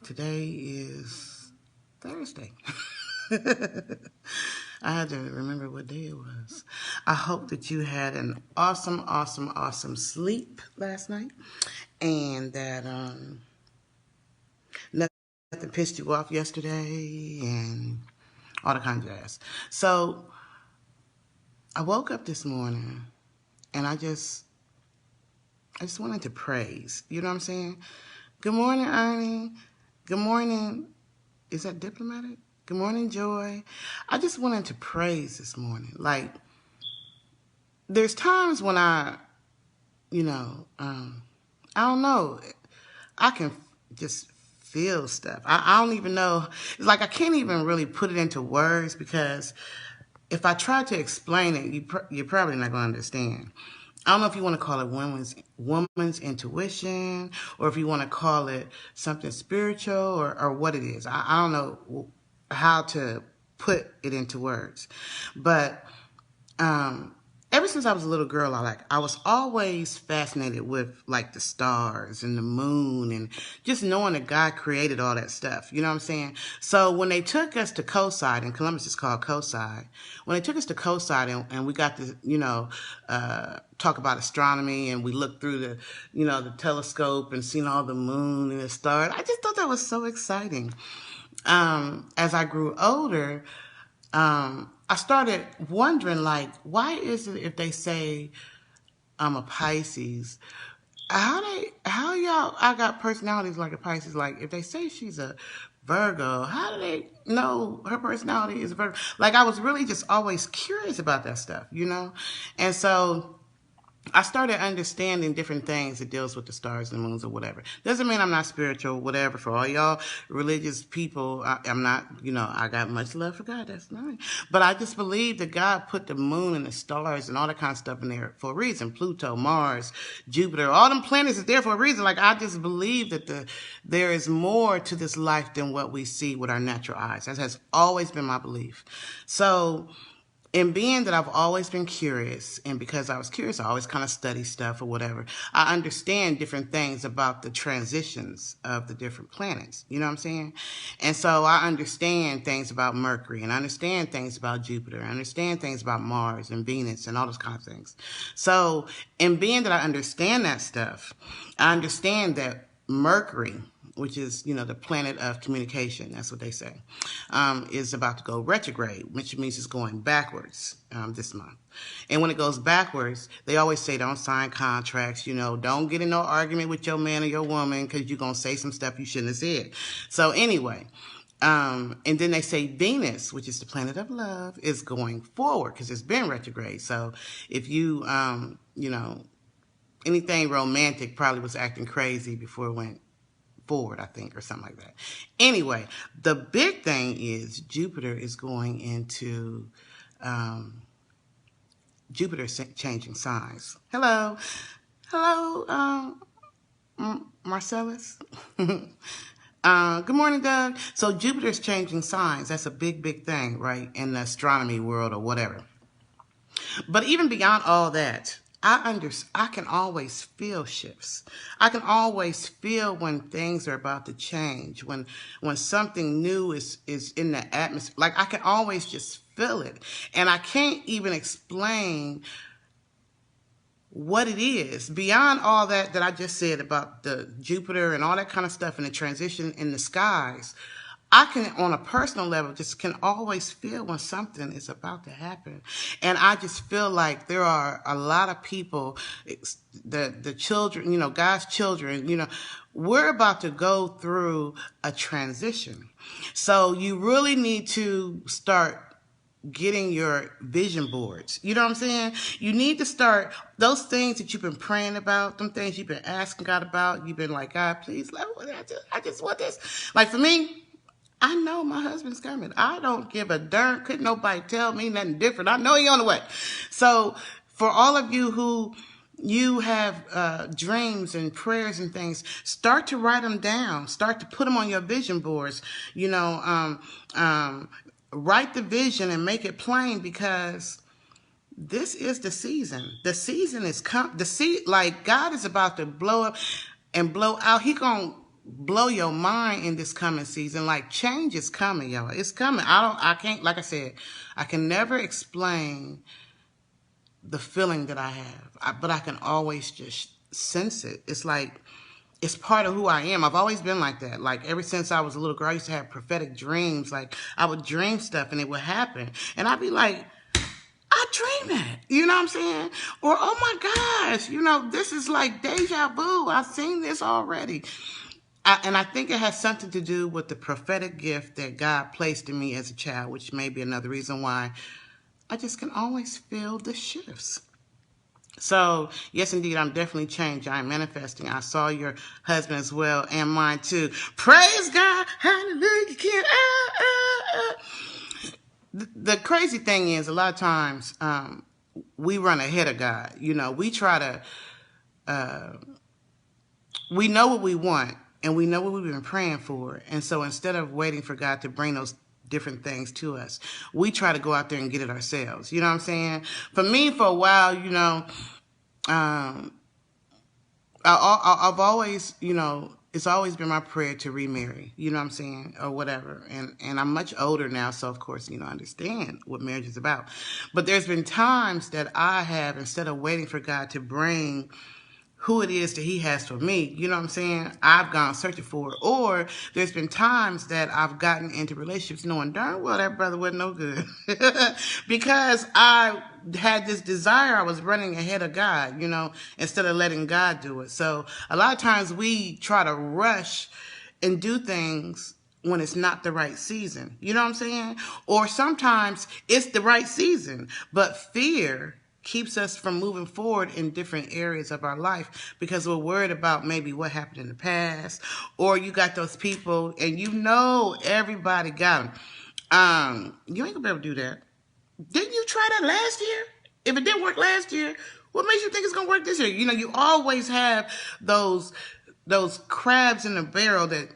Today is Thursday. I had to remember what day it was. I hope that you had an awesome sleep last night and that nothing pissed you off yesterday and all the kind of jazz. So I woke up this morning and I just wanted to praise. You know what I'm saying? Good morning, Ernie. Good morning. Is that diplomatic? Good morning, Joy. I just wanted to praise this morning. Like, there's times when I don't know, I can just feel stuff. I don't even know. It's like I can't even really put it into words because if I try to explain it, you're probably not going to understand. I don't know if you want to call it woman's intuition or if you want to call it something spiritual or what it is. I don't know how to put it into words. But ever since I was a little girl, I was always fascinated with like the stars and the moon and just knowing that God created all that stuff. You know what I'm saying? So when they took us to Coastside, and Columbus is called Coastside, when they took us to Coastside and we got to, talk about astronomy and we looked through the telescope and seen all the moon and the stars, I just thought that was so exciting. As I grew older, I started wondering, like, why is it if they say I'm a Pisces, how y'all, I got personalities like a Pisces, like if they say she's a Virgo, how do they know her personality is Virgo? Like, I was really just always curious about that stuff, And so I started understanding different things that deals with the stars and moons or whatever. Doesn't mean I'm not spiritual, whatever. For all y'all religious people, I'm not, I got much love for God. That's nice. But I just believe that God put the moon and the stars and all that kind of stuff in there for a reason. Pluto, Mars, Jupiter, all them planets is there for a reason. Like, I just believe that there is more to this life than what we see with our natural eyes. That has always been my belief. So, and being that I've always been curious, and because I was curious, I always kind of study stuff or whatever, I understand different things about the transitions of the different planets. You know what I'm saying? And so I understand things about Mercury, and I understand things about Jupiter, I understand things about Mars and Venus and all those kind of things. So, in being that I understand that stuff, I understand that Mercury, which is, the planet of communication, that's what they say, is about to go retrograde, which means it's going backwards this month. And when it goes backwards, they always say don't sign contracts, don't get in no argument with your man or your woman because you're going to say some stuff you shouldn't have said. So anyway, and then they say Venus, which is the planet of love, is going forward because it's been retrograde. So if you, anything romantic probably was acting crazy before it went forward, I think, or something like that. Anyway, the big thing is Jupiter is going into Jupiter changing signs. Hello, Marcellus. Good morning, Doug. So Jupiter's changing signs. That's a big thing, right, in the astronomy world or whatever. But even beyond all that, I can always feel shifts. I can always feel when things are about to change, when something new is in the atmosphere. Like, I can always just feel it. And I can't even explain what it is beyond all that I just said about the Jupiter and all that kind of stuff and the transition in the skies. I can, on a personal level, just can always feel when something is about to happen. And I just feel like there are a lot of people, the children, God's children, we're about to go through a transition. So you really need to start getting your vision boards. You know what I'm saying? You need to start those things that you've been praying about, them things you've been asking God about. You've been like, God, please let me, I just want this. Like, for me, I know my husband's coming. I don't give a darn. Couldn't nobody tell me nothing different. I know he on the way. So for all of you who you have dreams and prayers and things, start to write them down. Start to put them on your vision boards. Write the vision and make it plain, because this is the season. The season is like, God is about to blow up and blow out. He gonna blow your mind in this coming season. Like, change is coming, y'all. It's coming. I can't, like I said, I can never explain the feeling that I have, but I can always just sense it. It's like, it's part of who I am. I've always been like that. Like, ever since I was a little girl, I used to have prophetic dreams. Like, I would dream stuff and it would happen. And I'd be like, I dream that. You know what I'm saying? Or, oh my gosh, this is like deja vu. I've seen this already. And I think it has something to do with the prophetic gift that God placed in me as a child, which may be another reason why I just can always feel the shifts. So, yes, indeed, I'm definitely changed. I'm manifesting. I saw your husband as well, and mine too. Praise God. Hallelujah. The crazy thing is, a lot of times, we run ahead of God. We try to, we know what we want, and we know what we've been praying for. And so instead of waiting for God to bring those different things to us, we try to go out there and get it ourselves. You know what I'm saying? For me, for a while, I've always, it's always been my prayer to remarry, you know what I'm saying, or whatever. And I'm much older now, so of course, I understand what marriage is about. But there's been times that I have, instead of waiting for God to bring who it is that he has for me, you know what I'm saying, I've gone searching for it. Or there's been times that I've gotten into relationships knowing darn well that brother wasn't no good. Because I had this desire, I was running ahead of God, instead of letting God do it. So a lot of times we try to rush and do things when it's not the right season. You know what I'm saying? Or sometimes it's the right season, but fear keeps us from moving forward in different areas of our life because we're worried about maybe what happened in the past, or you got those people and everybody got them. You ain't gonna be able to do that. Didn't you try that last year? If it didn't work last year, what makes you think it's gonna work this year? You always have those crabs in the barrel that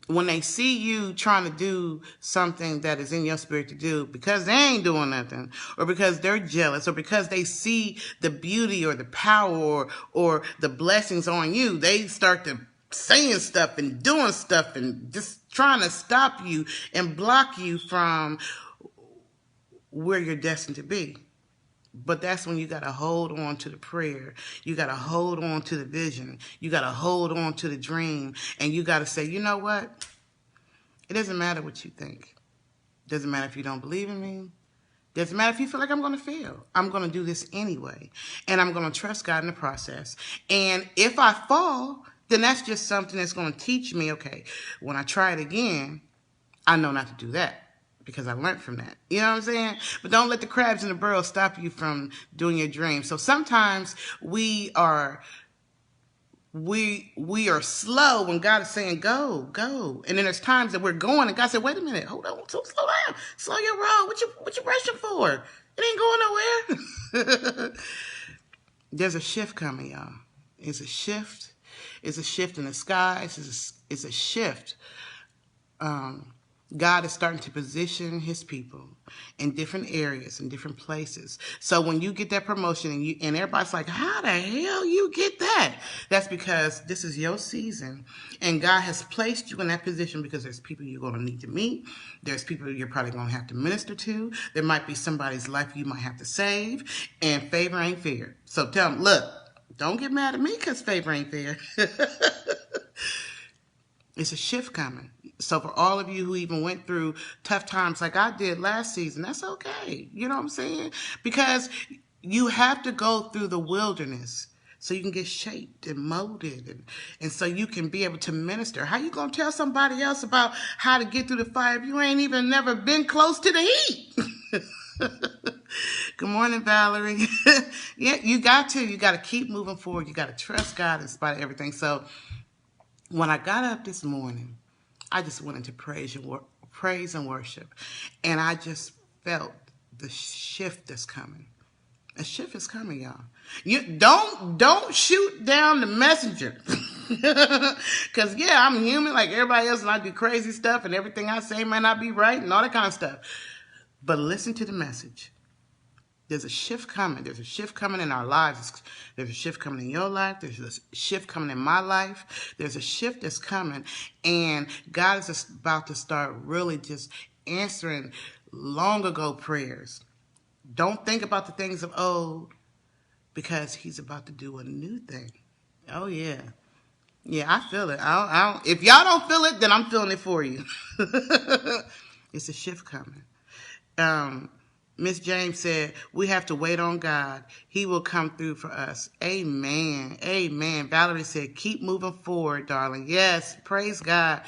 when they see you trying to do something that is in your spirit to do, because they ain't doing nothing, or because they're jealous, or because they see the beauty or the power or the blessings on you, they start to saying stuff and doing stuff and just trying to stop you and block you from where you're destined to be. But that's when you got to hold on to the prayer. You got to hold on to the vision. You got to hold on to the dream. And you got to say, you know what? It doesn't matter what you think. It doesn't matter if you don't believe in me. It doesn't matter if you feel like I'm going to fail. I'm going to do this anyway. And I'm going to trust God in the process. And if I fall, then that's just something that's going to teach me, okay, when I try it again, I know not to do that, because I learned from that. You know what I'm saying? But don't let the crabs in the barrel stop you from doing your dreams. So sometimes we are slow when God is saying go, go. And then there's times that we're going and God said, wait a minute, hold on, so slow down. Slow your roll. What you rushing for? It ain't going nowhere. There's a shift coming, y'all. It's a shift. It's a shift in the skies. It's a shift. God is starting to position his people in different areas, in different places. So when you get that promotion and everybody's like, how the hell you get that? That's because this is your season. And God has placed you in that position because there's people you're going to need to meet. There's people you're probably going to have to minister to. There might be somebody's life you might have to save. And favor ain't fair. So tell them, look, don't get mad at me because favor ain't fair. It's a shift coming. So for all of you who even went through tough times like I did last season, that's okay. You know what I'm saying? Because you have to go through the wilderness so you can get shaped and molded and so you can be able to minister. How you going to tell somebody else about how to get through the fire if you ain't even never been close to the heat? Good morning, Valerie. Yeah, you got to keep moving forward. You got to trust God in spite of everything. So when I got up this morning, I just went into praise and worship. And I just felt the shift that's coming. A shift is coming, y'all. You don't shoot down the messenger. Because, yeah, I'm human like everybody else, and I do crazy stuff, and everything I say might not be right and all that kind of stuff. But listen to the message. There's a shift coming. There's a shift coming in our lives. There's a shift coming in your life. There's a shift coming in my life. There's a shift that's coming. And God is just about to start really just answering long ago prayers. Don't think about the things of old, because he's about to do a new thing. Oh, yeah. Yeah, I feel it. If y'all don't feel it, then I'm feeling it for you. It's a shift coming. Um, Miss James said, we have to wait on God. He will come through for us. Amen. Amen. Valerie said, keep moving forward, darling. Yes, praise God.